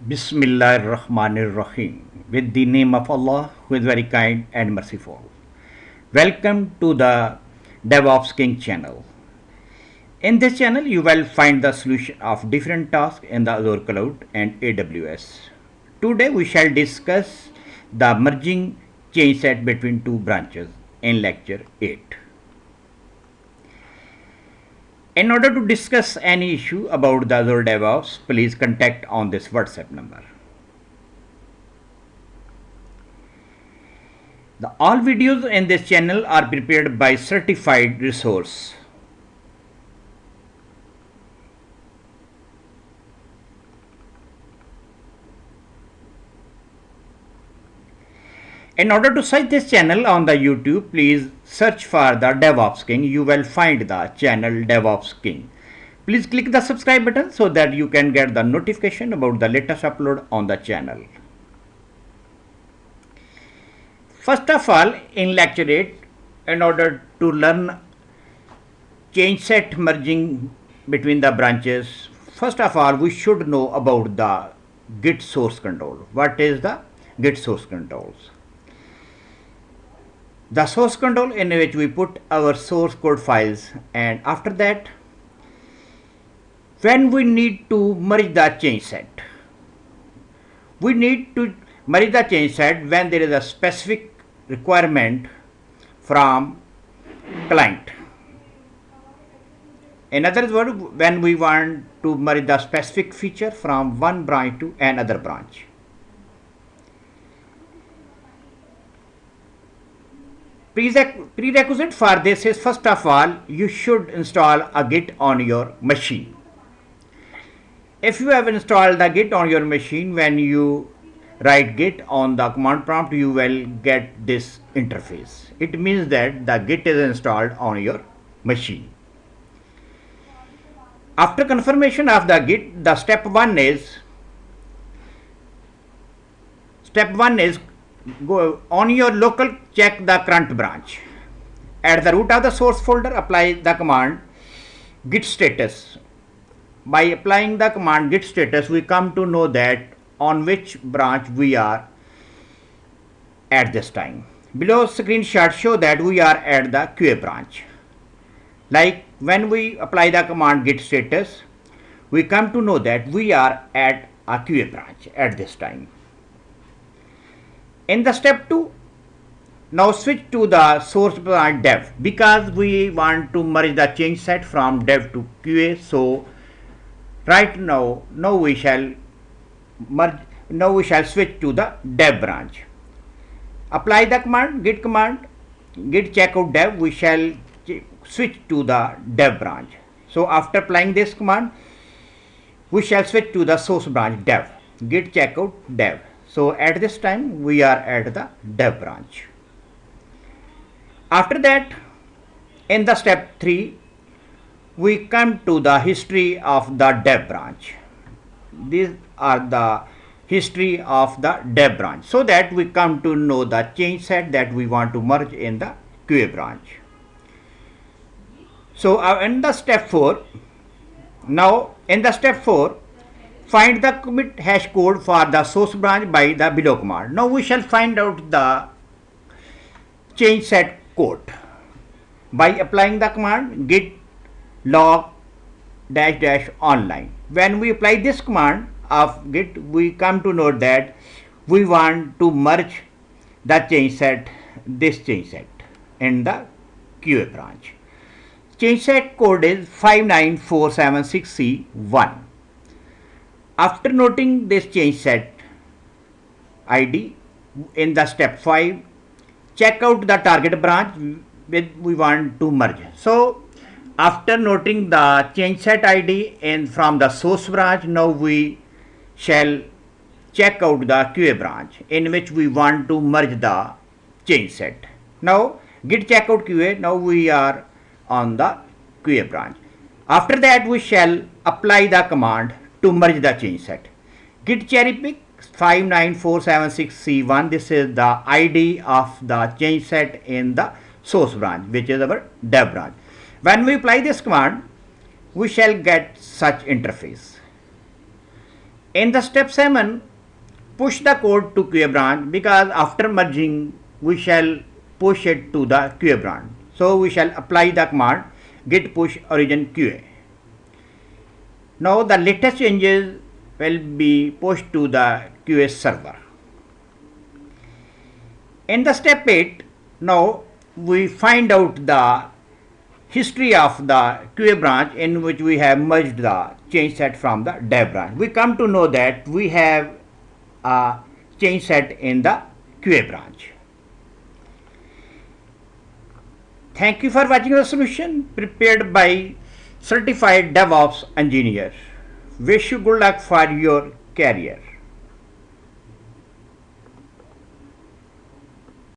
Bismillahirrahmanirrahim. With the name of Allah, who is very kind and merciful. Welcome to the DevOps King channel. In this channel, you will find the solution of different tasks in the Azure Cloud and AWS. Today, we shall discuss the merging change set between two branches in lecture 8. In order to discuss any issue about the Azure DevOps, please contact on this WhatsApp number. All videos in this channel are prepared by certified resource. In order to search this channel on the YouTube, please search for the DevOps King. You will find the channel DevOps King. Please click the subscribe button so that you can get the notification about the latest upload on the channel. First of all, in lecture 8, in order to learn change set merging between the branches, first of all, we should know about the Git source control. What is the Git source controls? The source control in which we put our source code files, and after that, when we need to merge the change set, we need to merge the change set when there is a specific requirement from client. In other words, when we want to merge the specific feature from one branch to another branch. Prerequisite for this is, first of all, you should install a Git on your machine. If you have installed the Git on your machine, when you write Git on the command prompt, you will get this interface. It means that the Git is installed on your machine. After confirmation of the Git, the step one is go on your local, check the current branch. At the root of the source folder, apply the command git status. By applying the command git status, we come to know that on which branch we are at this time. Below screenshot show that we are at the QA branch. Like when we apply the command git status, we come to know that we are at a QA branch at this time. In the step 2, now switch to the source branch dev, because we want to merge the change set from dev to QA. So right now, we shall switch to the dev branch. Apply the command git checkout dev. We shall switch to the dev branch. So after applying this command, we shall switch to the source branch dev, git checkout dev. So at this time, we are at the dev branch. After that, in the step 3, we come to the history of the dev branch. These are the history of the dev branch, so that we come to know the change set that we want to merge in the QA branch. So in the step 4, find the commit hash code for the source branch by the below command. Now we shall find out the change set code by applying the command git log -- online. When we apply this command of git, we come to know that we want to merge the change set, this change set, in the QA branch. Change set code is 59476C1. After noting this change set ID, in the step 5, check out the target branch with we want to merge. So after noting the change set ID from the source branch, now we shall check out the QA branch in which we want to merge the change set. Now git checkout QA, now we are on the QA branch. After that, we shall apply the command to merge the change set. Git cherry pick 59476C1. This is the ID of the change set in the source branch, which is our dev branch. When we apply this command, we shall get such interface. In the step 7, push the code to QA branch, because after merging we shall push it to the QA branch. So we shall apply the command git push origin QA. Now the latest changes will be pushed to the QA server. In the step 8, now we find out the history of the QA branch in which we have merged the change set from the dev branch. We come to know that we have a change set in the QA branch. Thank you for watching the solution prepared by certified DevOps engineers. Wish you good luck for your career.